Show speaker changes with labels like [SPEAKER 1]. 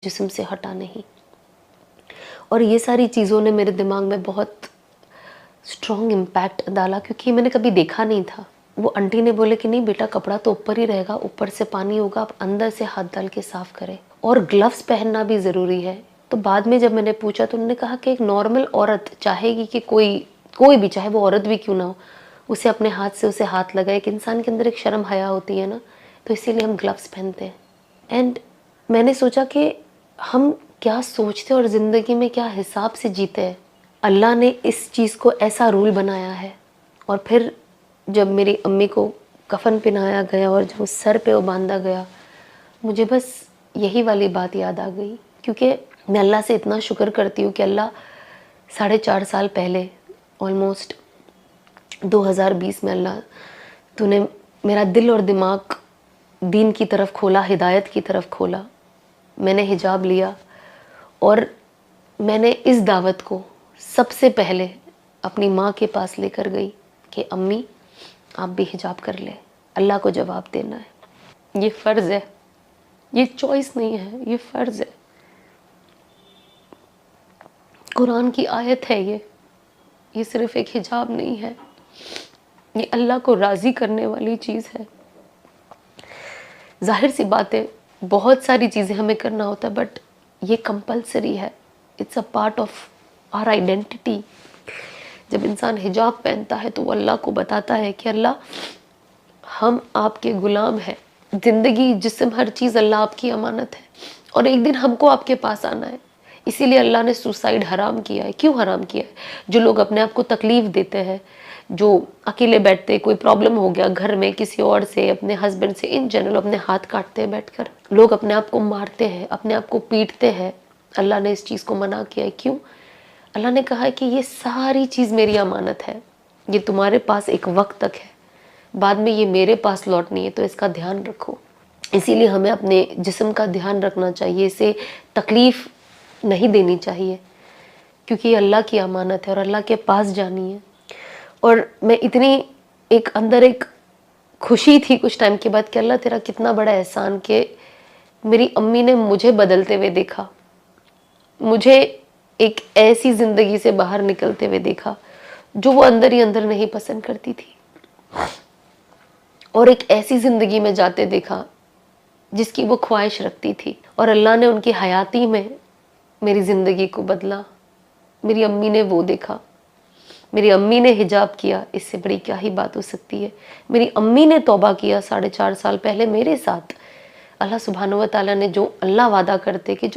[SPEAKER 1] जिस्म से हटा नहीं। और ये सारी चीज़ों ने मेरे दिमाग में बहुत स्ट्रॉन्ग इम्पैक्ट डाला, क्योंकि मैंने कभी देखा नहीं था। वो आंटी ने बोले कि नहीं बेटा, कपड़ा तो ऊपर ही रहेगा, ऊपर से पानी होगा, आप अंदर से हाथ डाल के साफ करें, और ग्लव्स पहनना भी ज़रूरी है। तो बाद में जब मैंने पूछा तो उन्होंने कहा कि एक नॉर्मल औरत चाहेगी कि कोई भी, चाहे वो औरत भी क्यों ना हो, उसे अपने हाथ से उसे हाथ लगाए। एक इंसान के अंदर एक शर्म हया होती है ना, तो इसीलिए हम ग्लव्स पहनते हैं। एंड मैंने सोचा कि हम क्या सोचते हैं और ज़िंदगी में क्या हिसाब से जीते हैं। अल्लाह ने इस चीज़ को ऐसा रूल बनाया है। और फिर जब मेरी अम्मी को कफन पहनाया गया और जब उस सर पे वो बांधा गया, मुझे बस यही वाली बात याद आ गई, क्योंकि मैं अल्लाह से इतना शुक्र करती हूँ कि अल्लाह 4.5 साल पहले, ऑलमोस्ट 2020 में, अल्लाह तूने मेरा दिल और दिमाग दीन की तरफ खोला, हिदायत की तरफ खोला। मैंने हिजाब लिया और मैंने इस दावत को सबसे पहले अपनी माँ के पास लेकर गई कि अम्मी आप भी हिजाब कर ले, अल्लाह को जवाब देना है। ये फ़र्ज़ है, ये चॉइस नहीं है, ये फ़र्ज़ है। कुरान की आयत है ये सिर्फ़ एक हिजाब नहीं है, ये अल्लाह को राज़ी करने वाली चीज़ है। ज़ाहिर सी बात है, बहुत सारी चीज़ें हमें करना होता है, बट ये कंपल्सरी है। It's a part of our identity. जब इंसान हिजाब पहनता है तो वो अल्लाह को बताता है कि अल्लाह, हम आपके गुलाम हैं। ज़िंदगी, जिस्म, हर चीज़ अल्लाह आपकी अमानत है, और एक दिन हमको आपके पास आना है। इसीलिए अल्लाह ने सुसाइड हराम किया है। क्यों हराम किया है? जो लोग अपने आप को तकलीफ़ देते हैं, जो अकेले बैठते, कोई प्रॉब्लम हो गया घर में किसी और से, अपने हस्बैंड से, इन जनरल अपने हाथ काटते हैं बैठकर, लोग अपने आप को मारते हैं, अपने आप को पीटते हैं, अल्लाह ने इस चीज़ को मना किया है। क्यों? अल्लाह ने कहा है कि ये सारी चीज़ मेरी अमानत है, ये तुम्हारे पास एक वक्त तक है, बाद में ये मेरे पास लौटनी है, तो इसका ध्यान रखो। इसीलिए हमें अपने जिस्म का ध्यान रखना चाहिए, इसे तकलीफ़ नहीं देनी चाहिए, क्योंकि ये अल्लाह की अमानत है और अल्लाह के पास जानी है। और मैं इतनी अंदर एक खुशी थी कुछ टाइम के बाद कि अल्लाह तेरा कितना बड़ा एहसान कि मेरी अम्मी ने मुझे बदलते हुए देखा, मुझे एक ऐसी ज़िंदगी से बाहर निकलते हुए देखा जो वो अंदर ही अंदर नहीं पसंद करती थी, और एक ऐसी ज़िंदगी में जाते देखा जिसकी वो ख्वाहिश रखती थी। और अल्लाह ने उनकी हयाती में मेरी ज़िंदगी को बदला। मेरी अम्मी ने वो देखा, मेरी अम्मी ने हिजाब किया, इससे बड़ी क्या ही बात हो सकती है। मेरी अम्मी ने तौबा किया 4.5 साल पहले मेरे साथ। अल्लाह सुब्हानहू व तआला ने जो अल्लाह वादा करते कि जो